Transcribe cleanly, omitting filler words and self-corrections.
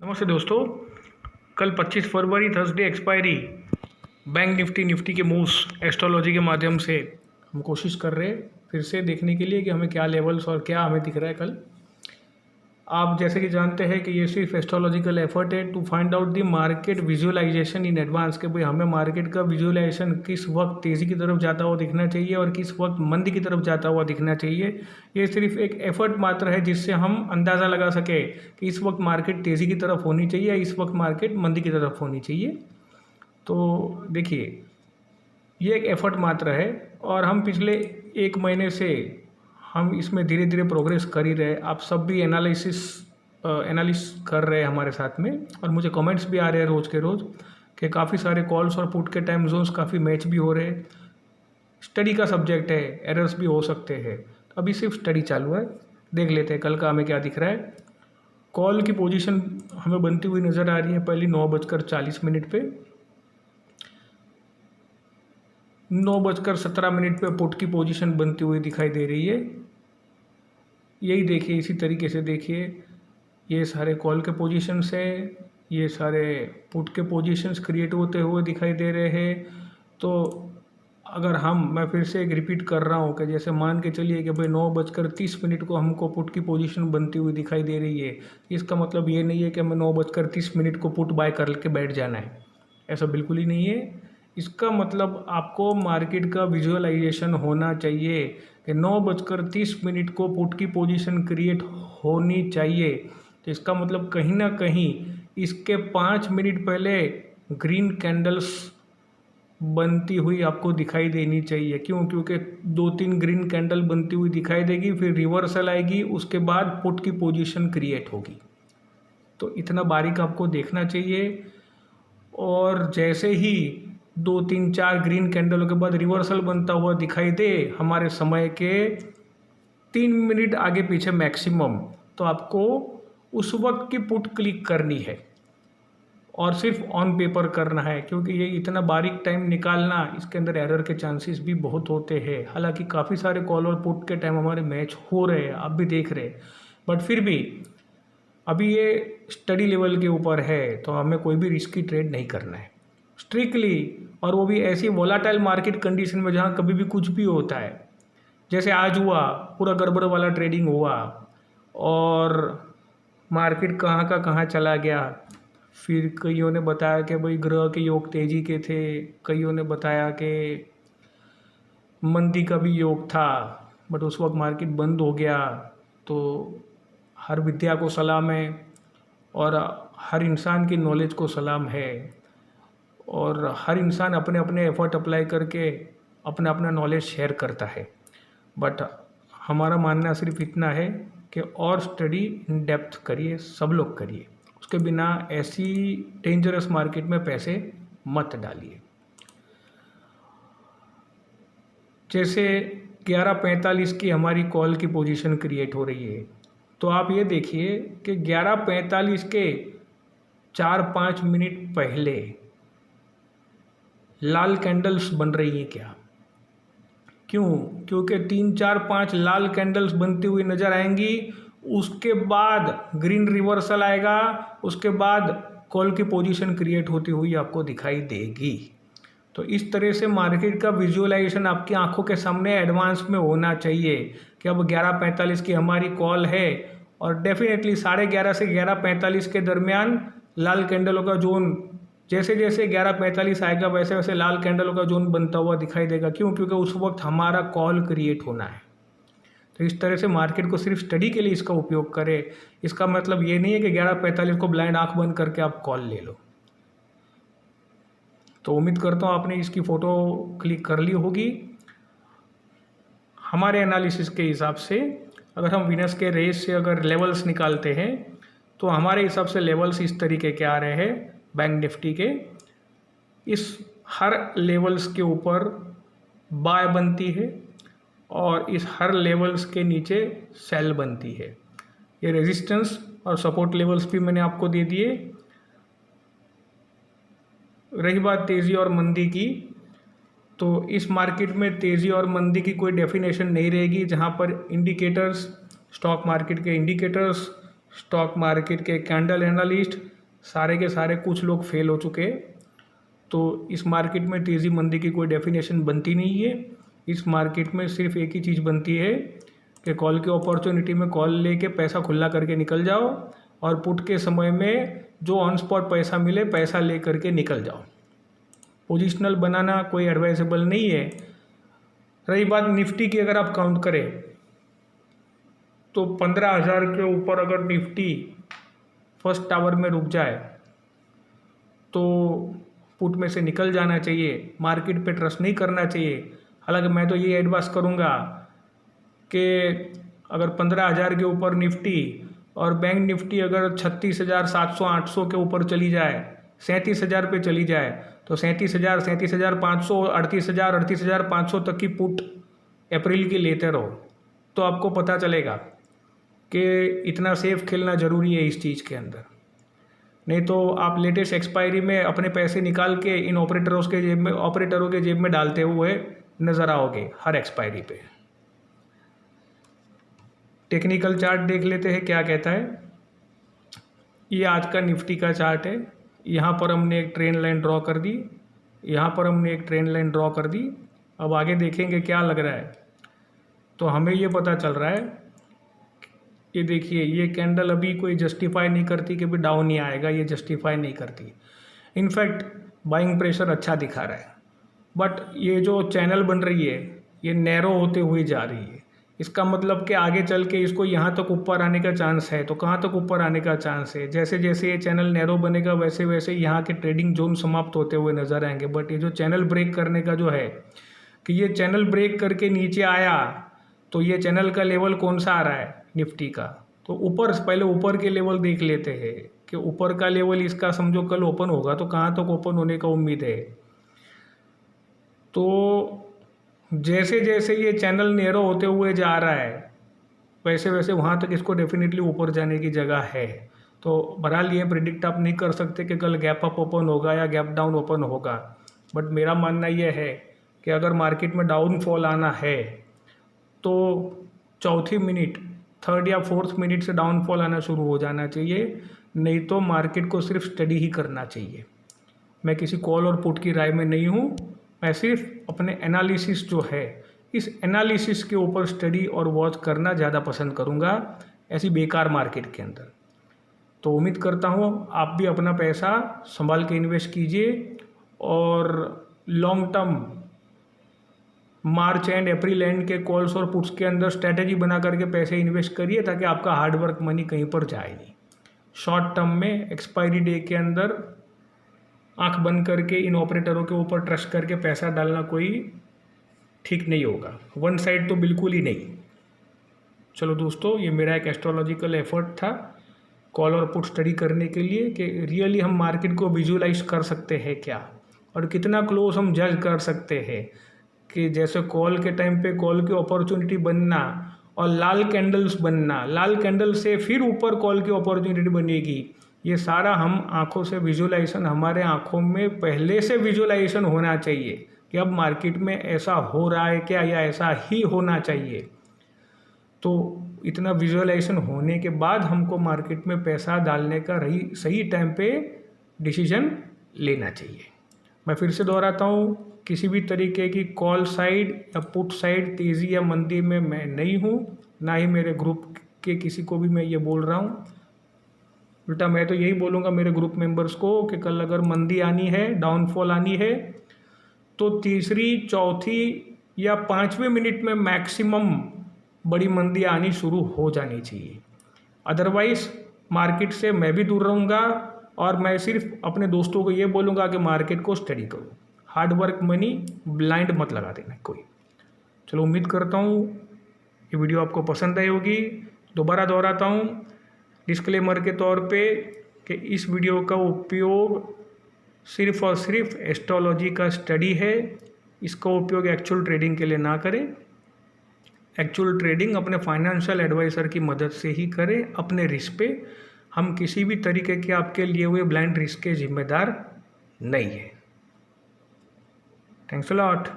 नमस्ते दोस्तों। कल 25 फरवरी थर्सडे एक्सपायरी बैंक निफ्टी के मूव्स एस्ट्रोलॉजी के माध्यम से हम कोशिश कर रहे हैं फिर से देखने के लिए कि हमें क्या लेवल्स और क्या हमें दिख रहा है कल। आप जैसे कि जानते हैं कि ये सिर्फ एस्ट्रोलॉजिकल एफर्ट है to find out the market visualisation in advance कि भाई हमें मार्केट का विजुअलाइजेशन किस वक्त तेज़ी की तरफ जाता हुआ दिखना चाहिए और किस वक्त मंदी की तरफ जाता हुआ दिखना चाहिए। ये सिर्फ एक एफर्ट मात्र है जिससे हम अंदाज़ा लगा सके कि इस वक्त मार्केट तेज़ी की तरफ होनी चाहिए या इस वक्त मार्केट मंदी की तरफ होनी चाहिए। तो देखिए, ये एक एफर्ट मात्र है और हम पिछले एक महीने से हम इसमें धीरे धीरे प्रोग्रेस कर ही रहे। आप सब भी एनालिस कर रहे हैं हमारे साथ में और मुझे कमेंट्स भी आ रहे हैं रोज़ के रोज़ कि काफ़ी सारे कॉल्स और पुट के टाइम जोन्स काफ़ी मैच भी हो रहे हैं। स्टडी का सब्जेक्ट है, एरर्स भी हो सकते हैं। तो अभी सिर्फ स्टडी चालू है, देख लेते हैं कल का हमें क्या दिख रहा है। कॉल की पोजीशन हमें बनती हुई नज़र आ रही है पहली 9:40 पे, 9:17 पे पुट की पोजीशन बनती हुई दिखाई दे रही है। यही देखिए, इसी तरीके से देखिए, ये सारे कॉल के पोजीशंस है, ये सारे पुट के पोजीशंस क्रिएट होते हुए दिखाई दे रहे हैं। तो अगर मैं फिर से एक रिपीट कर रहा हूँ कि जैसे मान के चलिए कि भाई 9:30 को हमको पुट की पोजीशन बनती हुई दिखाई दे रही है। इसका मतलब ये नहीं है कि हमें 9:30 को पुट बाय करके बैठ जाना है, ऐसा बिल्कुल ही नहीं है। इसका मतलब आपको मार्केट का विजुअलाइजेशन होना चाहिए कि 9:30 को पुट की पोजीशन क्रिएट होनी चाहिए। तो इसका मतलब कहीं ना कहीं इसके 5 मिनट पहले ग्रीन कैंडल्स बनती हुई आपको दिखाई देनी चाहिए। क्यों? क्योंकि 2-3 ग्रीन कैंडल बनती हुई दिखाई देगी, फिर रिवर्सल आएगी, उसके बाद पुट की पोजीशन क्रिएट होगी। तो इतना बारीक आपको देखना चाहिए। और जैसे ही 2-3-4 ग्रीन कैंडलों के बाद रिवर्सल बनता हुआ दिखाई दे हमारे समय के 3 मिनट आगे पीछे मैक्सिमम, तो आपको उस वक्त की पुट क्लिक करनी है और सिर्फ ऑन पेपर करना है। क्योंकि ये इतना बारीक टाइम निकालना, इसके अंदर एरर के चांसेस भी बहुत होते हैं। हालांकि काफ़ी सारे कॉल और पुट के टाइम हमारे मैच हो रहे हैं, आप भी देख रहे हैं, बट फिर भी अभी ये स्टडी लेवल के ऊपर है, तो हमें कोई भी रिस्की ट्रेड नहीं करना है स्ट्रिक्टली। और वो भी ऐसी वोलाटाइल मार्केट कंडीशन में जहाँ कभी भी कुछ भी होता है। जैसे आज हुआ, पूरा गड़बड़ वाला ट्रेडिंग हुआ और मार्केट कहाँ का कहाँ चला गया। फिर कईयों ने बताया कि भाई ग्रह के योग तेजी के थे, कईयों ने बताया कि मंदी का भी योग था, बट उस वक्त मार्केट बंद हो गया। तो हर विद्या को सलाम है और हर इंसान की नॉलेज को सलाम है और हर इंसान अपने अपने एफर्ट अप्लाई करके अपना अपना नॉलेज शेयर करता है। बट हमारा मानना सिर्फ इतना है कि और स्टडी इन डेप्थ करिए, सब लोग करिए। उसके बिना ऐसी डेंजरस मार्केट में पैसे मत डालिए। जैसे 11:45 की हमारी कॉल की पोजीशन क्रिएट हो रही है, तो आप ये देखिए कि 11:45 के 4-5 मिनट पहले लाल कैंडल्स बन रही है क्या? क्यों? क्योंकि 3-4-5 लाल कैंडल्स बनती हुई नज़र आएंगी, उसके बाद ग्रीन रिवर्सल आएगा, उसके बाद कॉल की पोजीशन क्रिएट होती हुई आपको दिखाई देगी। तो इस तरह से मार्केट का विजुअलाइजेशन आपकी आंखों के सामने एडवांस में होना चाहिए कि अब 11:45 की हमारी कॉल है और डेफिनेटली 11:30 से 11:45 के दरमियान लाल कैंडलों का जोन, जैसे जैसे 11:45 आएगा वैसे वैसे लाल कैंडलों का जोन बनता हुआ दिखाई देगा। क्यों? क्योंकि उस वक्त हमारा कॉल क्रिएट होना है। तो इस तरह से मार्केट को सिर्फ स्टडी के लिए इसका उपयोग करें। इसका मतलब ये नहीं है कि 11:45 को ब्लाइंड आंख बंद करके आप कॉल ले लो। तो उम्मीद करता हूँ आपने इसकी फ़ोटो क्लिक कर ली होगी। हमारे एनालिसिस के हिसाब से अगर हम विनस के रेस से अगर लेवल्स निकालते हैं तो हमारे हिसाब से लेवल्स इस तरीके के आ रहे हैं बैंक निफ्टी के। इस हर लेवल्स के ऊपर बाय बनती है और इस हर लेवल्स के नीचे सेल बनती है। ये रेजिस्टेंस और सपोर्ट लेवल्स भी मैंने आपको दे दिए। रही बात तेज़ी और मंदी की, तो इस मार्केट में तेज़ी और मंदी की कोई डेफिनेशन नहीं रहेगी। जहाँ पर इंडिकेटर्स, स्टॉक मार्केट के इंडिकेटर्स स्टॉक मार्केट के कैंडल एनालिस्ट सारे के सारे कुछ लोग फेल हो चुके हैं। तो इस मार्केट में तेज़ी मंदी की कोई डेफिनेशन बनती नहीं है। इस मार्केट में सिर्फ एक ही चीज़ बनती है कि कॉल की अपॉर्चुनिटी में कॉल लेके पैसा खुला करके निकल जाओ, और पुट के समय में जो ऑन स्पॉट पैसा मिले पैसा ले करके निकल जाओ। पोजिशनल बनाना कोई एडवाइजेबल नहीं है। रही बात निफ्टी की, अगर आप काउंट करें तो 15,000 के ऊपर अगर निफ्टी फर्स्ट आवर में रुक जाए तो पुट में से निकल जाना चाहिए, मार्केट पे ट्रस्ट नहीं करना चाहिए। हालांकि मैं तो ये एडवाइस करूँगा कि अगर 15,000 के ऊपर निफ्टी और बैंक निफ्टी अगर 36,700 800 के ऊपर चली जाए, 37,000 पे चली जाए, तो 37,000 37,500 38,000 38,500 तक की पुट अप्रैल की लेते रहो, तो आपको पता चलेगा कि इतना सेफ खेलना ज़रूरी है इस चीज़ के अंदर। नहीं तो आप लेटेस्ट एक्सपायरी में अपने पैसे निकाल के इन ऑपरेटरों के जेब में डालते हुए नज़र आओगे हर एक्सपायरी पे। टेक्निकल चार्ट देख लेते हैं क्या कहता है। ये आज का निफ्टी का चार्ट है। यहाँ पर हमने एक ट्रेंड लाइन ड्रॉ कर दी, यहाँ पर हमने एक ट्रेंड लाइन ड्रॉ कर दी। अब आगे देखेंगे क्या लग रहा है। तो हमें ये पता चल रहा है, ये देखिए ये कैंडल अभी कोई जस्टिफाई नहीं करती कि भाई डाउन ही आएगा, ये जस्टिफाई नहीं करती। इनफैक्ट बाइंग प्रेशर अच्छा दिखा रहा है, बट ये जो चैनल बन रही है ये नैरो होते हुए जा रही है। इसका मतलब कि आगे चल के इसको यहाँ तक ऊपर आने का चांस है। तो कहाँ तक ऊपर आने का चांस है? जैसे जैसे ये चैनल नैरो बनेगा वैसे वैसे यहाँ के ट्रेडिंग जोन समाप्त होते हुए नजर आएंगे। बट ये जो चैनल ब्रेक करने का जो है कि ये चैनल ब्रेक करके नीचे आया, तो ये चैनल का लेवल कौन सा आ रहा है निफ्टी का? तो ऊपर, पहले ऊपर के लेवल देख लेते हैं कि ऊपर का लेवल इसका समझो कल ओपन होगा तो कहाँ तक ओपन होने का उम्मीद है। तो जैसे जैसे ये चैनल नैरो होते हुए जा रहा है वैसे वैसे वहाँ तक इसको डेफिनेटली ऊपर जाने की जगह है। तो बहरहाल ये प्रिडिक्ट आप नहीं कर सकते कि कल गैप अप ओपन होगा या गैप डाउन ओपन होगा। बट मेरा मानना यह है कि अगर मार्केट में डाउनफॉल आना है तो चौथी मिनट, थर्ड या फोर्थ मिनट से डाउनफॉल आना शुरू हो जाना चाहिए। नहीं तो मार्केट को सिर्फ स्टडी ही करना चाहिए। मैं किसी कॉल और पुट की राय में नहीं हूँ, मैं सिर्फ अपने एनालिसिस जो है इस एनालिसिस के ऊपर स्टडी और वॉच करना ज़्यादा पसंद करूँगा ऐसी बेकार मार्केट के अंदर। तो उम्मीद करता हूँ आप भी अपना पैसा संभाल के इन्वेस्ट कीजिए और long term March and April and के कॉल्स और पुट्स के अंदर स्ट्रैटेजी बना करके पैसे इन्वेस्ट करिए ताकि आपका हार्डवर्क मनी कहीं पर जाए नहीं। शॉर्ट टर्म में एक्सपायरी डे के अंदर आंख बंद करके इन ऑपरेटरों के ऊपर ट्रस्ट करके पैसा डालना कोई ठीक नहीं होगा, वन साइड तो बिल्कुल ही नहीं। चलो दोस्तों, ये मेरा एक एस्ट्रोलॉजिकल एफर्ट था कॉल और पुट स्टडी करने के लिए कि रियली हम मार्केट को विजुअलाइज कर सकते हैं क्या, और कितना क्लोज हम जज कर सकते हैं कि जैसे कॉल के टाइम पे कॉल की अपॉर्चुनिटी बनना और लाल कैंडल्स बनना, लाल कैंडल से फिर ऊपर कॉल की अपॉर्चुनिटी बनेगी, ये सारा हम आंखों से विजुअलाइजेशन, हमारे आंखों में पहले से विजुअलाइजेशन होना चाहिए कि अब मार्केट में ऐसा हो रहा है क्या या ऐसा ही होना चाहिए। तो इतना विजुअलाइजेशन होने के बाद हमको मार्केट में पैसा डालने का सही टाइम पे डिसीजन लेना चाहिए। मैं फिर से दोहराता हूँ, किसी भी तरीके की कॉल साइड या पुट साइड तेज़ी या मंदी में मैं नहीं हूँ, ना ही मेरे ग्रुप के किसी को भी मैं ये बोल रहा हूँ। उल्टा मैं तो यही बोलूँगा मेरे ग्रुप मेंबर्स को कि कल अगर मंदी आनी है, डाउनफॉल आनी है, तो तीसरी, चौथी या पाँचवें मिनट में मैक्सिमम बड़ी मंदी आनी शुरू हो जानी चाहिए। अदरवाइज़ मार्केट से मैं भी दूर रहूँगा और मैं सिर्फ अपने दोस्तों को ये बोलूँगा कि मार्केट को स्टडी करो, हार्ड वर्क मनी ब्लाइंड मत लगा देना कोई। चलो, उम्मीद करता हूँ ये वीडियो आपको पसंद आई होगी। दोबारा दोहराता हूँ डिस्क्लेमर के तौर पे कि इस वीडियो का उपयोग सिर्फ और सिर्फ एस्ट्रोलॉजी का स्टडी है। इसका उपयोग एक्चुअल ट्रेडिंग के लिए ना करें। एक्चुअल ट्रेडिंग अपने फाइनेंशियल एडवाइज़र की मदद से ही करें, अपने रिस्क पे। हम किसी भी तरीके के आपके लिए हुए ब्लाइंड रिस्क के जिम्मेदार नहीं है। Thanks a lot.